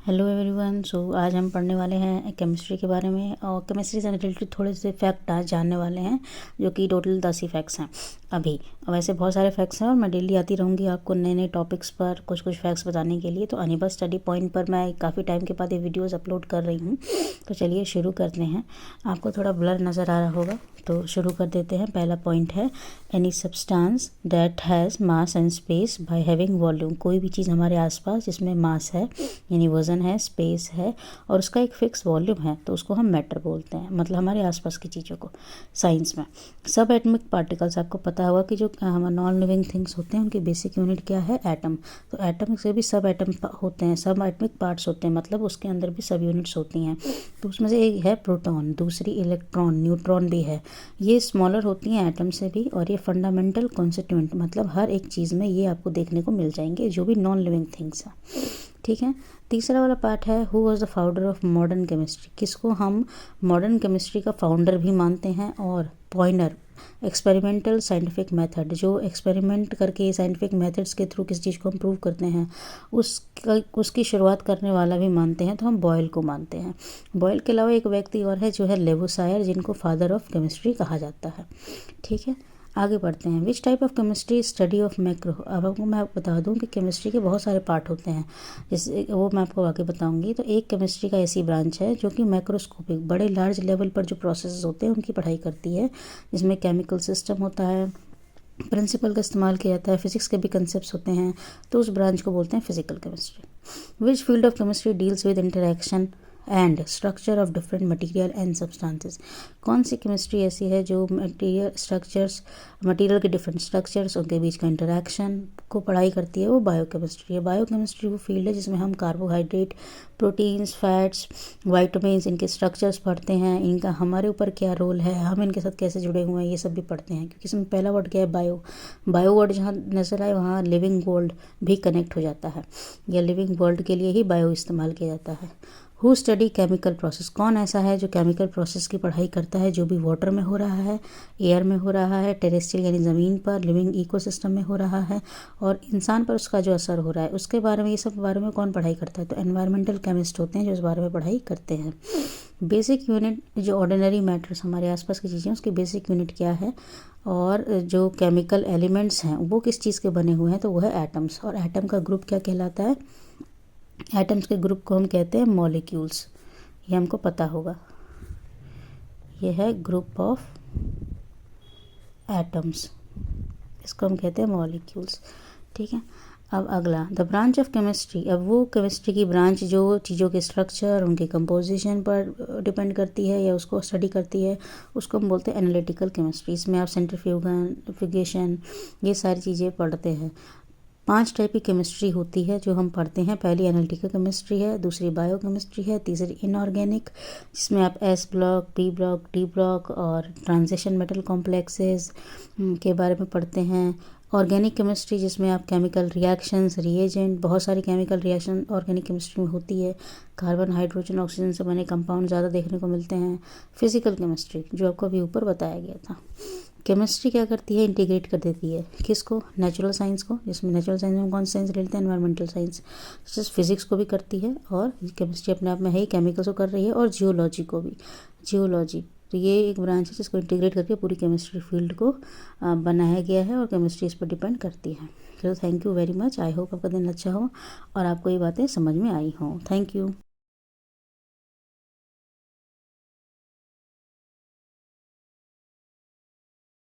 Hello everyone. आज हम पढ़ने वाले हैं केमिस्ट्री के बारे में और केमिस्ट्री से रिलेटेड थोड़े से फैक्ट आज जानने वाले हैं जो कि टोटल 10 ही फैक्ट्स हैं अभी। वैसे बहुत सारे फैक्ट्स हैं और मैं डेली आती रहूँगी आपको नए नए टॉपिक्स पर कुछ कुछ फैक्ट्स बताने के लिए। तो अनिबा स्टडी पॉइंट पर मैं काफ़ी टाइम के बाद ये वीडियोज़ अपलोड कर रही हूँ। तो चलिए शुरू करते हैं। आपको थोड़ा ब्लर नज़र आ रहा होगा तो शुरू कर देते हैं। पहला पॉइंट है any substance that has mass and space by having volume. कोई भी चीज़ हमारे आसपास जिसमें मास है यानी वज़न है, स्पेस है और उसका एक फिक्स वॉल्यूम है तो उसको हम मैटर बोलते हैं, मतलब हमारे आसपास की चीज़ों को। साइंस में सब एटमिक पार्टिकल्स, आपको पता होगा कि जो हमारे नॉन लिविंग थिंग्स होते हैं उनकी बेसिक यूनिट क्या है? एटम। तो एटम से भी सब एटम होते हैं, सब एटमिक पार्ट्स होते हैं, मतलब उसके अंदर भी सब यूनिट्स होती हैं। तो उसमें से एक है प्रोटॉन, दूसरी इलेक्ट्रॉन, न्यूट्रॉन भी है। ये स्मॉलर होती हैं एटम से भी और ये फंडामेंटल कॉन्स्टिट्यूएंट, मतलब हर एक चीज़ में ये आपको देखने को मिल जाएंगे जो भी नॉन लिविंग थिंग्स हैं। ठीक है। तीसरा वाला पार्ट है who was the founder of modern chemistry. किसको हम मॉडर्न केमिस्ट्री का फाउंडर भी मानते हैं और पॉइनर, एक्सपेरिमेंटल साइंटिफिक मेथड, जो एक्सपेरिमेंट करके साइंटिफिक मेथड्स के थ्रू किसी चीज़ को हम प्रूव करते हैं उसकी शुरुआत करने वाला भी मानते हैं, तो हम बॉयल को मानते हैं। बॉयल के अलावा एक व्यक्ति और है जो है लेवोसायर, जिनको फादर ऑफ केमिस्ट्री कहा जाता है। ठीक है, आगे बढ़ते हैं। Which type of chemistry? Study of macro. अब आपको मैं बता दूं कि केमिस्ट्री के बहुत सारे पार्ट होते हैं, जैसे वो मैं आपको आगे बताऊंगी। तो एक केमिस्ट्री का ऐसी ब्रांच है जो कि मैक्रोस्कोपिक, बड़े लार्ज लेवल पर जो प्रोसेस होते हैं उनकी पढ़ाई करती है, जिसमें केमिकल सिस्टम होता है, प्रिंसिपल का इस्तेमाल किया जाता है, फिजिक्स के भी कंसेप्ट होते हैं, तो उस ब्रांच को बोलते हैं physical chemistry. Which field of chemistry deals with interaction and structure of different material and substances. कौन सी केमिस्ट्री ऐसी है जो मटेरियल स्ट्रक्चर्स, मटेरियल के डिफरेंट स्ट्रक्चर्स, उनके बीच का इंटरेक्शन को पढ़ाई करती है? वो बायोकेमिस्ट्री है। बायोकेमिस्ट्री वो फील्ड है जिसमें हम कार्बोहाइड्रेट, प्रोटीन्स, फैट्स, वाइटामिन्स, इनके स्ट्रक्चर्स पढ़ते हैं, इनका हमारे ऊपर क्या रोल है, हम इनके साथ कैसे जुड़े हुए हैं, ये सब भी पढ़ते हैं। क्योंकि इसमें पहला वर्ड क्या है? बायो। बायो वर्ड जहाँ नजर आए वहाँ लिविंग वर्ल्ड भी कनेक्ट हो जाता है, या लिविंग वर्ल्ड के लिए ही बायो इस्तेमाल किया जाता है। Who study chemical process. कौन ऐसा है जो केमिकल प्रोसेस की पढ़ाई करता है, जो भी वाटर में हो रहा है, एयर में हो रहा है, टेरेस्ट्रियल यानी ज़मीन पर, लिविंग इकोसिस्टम में हो रहा है और इंसान पर उसका जो असर हो रहा है उसके बारे में, ये सब बारे में कौन पढ़ाई करता है? तो एनवायरमेंटल केमिस्ट होते हैं जो इस बारे में पढ़ाई करते हैं। बेसिक यूनिट, जो ऑर्डिनरी मैटर्स हमारे आसपास की चीज़ें उसकी बेसिक यूनिट क्या है? और जो केमिकल एलिमेंट्स हैं वो किस चीज़ के बने हुए हैं? तो वो है एटम्स। और एटम का ग्रुप क्या कहलाता है? एटम्स के ग्रुप को हम कहते हैं मॉलिक्यूल्स। ये हमको पता होगा, ये है ग्रुप ऑफ एटम्स, इसको हम कहते हैं मॉलिक्यूल्स। ठीक है। अब अगला, द ब्रांच ऑफ केमिस्ट्री। अब वो केमिस्ट्री की ब्रांच जो चीज़ों के स्ट्रक्चर, उनके कंपोजिशन पर डिपेंड करती है या उसको स्टडी करती है, उसको हम बोलते हैं एनालिटिकल केमिस्ट्री। इसमें आप सेंट्रीफ्यूगेशन, ये सारी चीज़ें पढ़ते हैं। 5 टाइप की केमिस्ट्री होती है जो हम पढ़ते हैं। पहली एनालिटिकल केमिस्ट्री है, दूसरी बायो केमिस्ट्री है, तीसरी इनऑर्गेनिक, जिसमें आप S block, P block, D block और ट्रांजिशन मेटल कॉम्प्लेक्सेस के बारे में पढ़ते हैं। ऑर्गेनिक केमिस्ट्री जिसमें आप केमिकल रिएक्शंस, रिएजेंट, बहुत सारी केमिकल रिएक्शन ऑर्गेनिक केमिस्ट्री में होती है। कार्बन, हाइड्रोजन, ऑक्सीजन से बने कंपाउंड ज़्यादा देखने को मिलते हैं। फिजिकल केमिस्ट्री जो आपको अभी ऊपर बताया गया था। केमिस्ट्री क्या करती है? इंटीग्रेट कर देती है किसको? नेचुरल साइंस को, जिसमें नेचुरल साइंस में कौन सा साइंस ले लेते हैं? Environmental science. जैसे फिजिक्स को भी करती है और केमिस्ट्री अपने आप में है ही, केमिकल्स को कर रही है, और जियोलॉजी को भी। जियोलॉजी तो ये एक ब्रांच है जिसको इंटीग्रेट करके पूरी केमिस्ट्री फील्ड को बनाया गया है और केमिस्ट्री इस पर डिपेंड करती है। तो thank you very much. I hope आपका दिन अच्छा हो और आपको ये बातें समझ में आई हों। Thank you.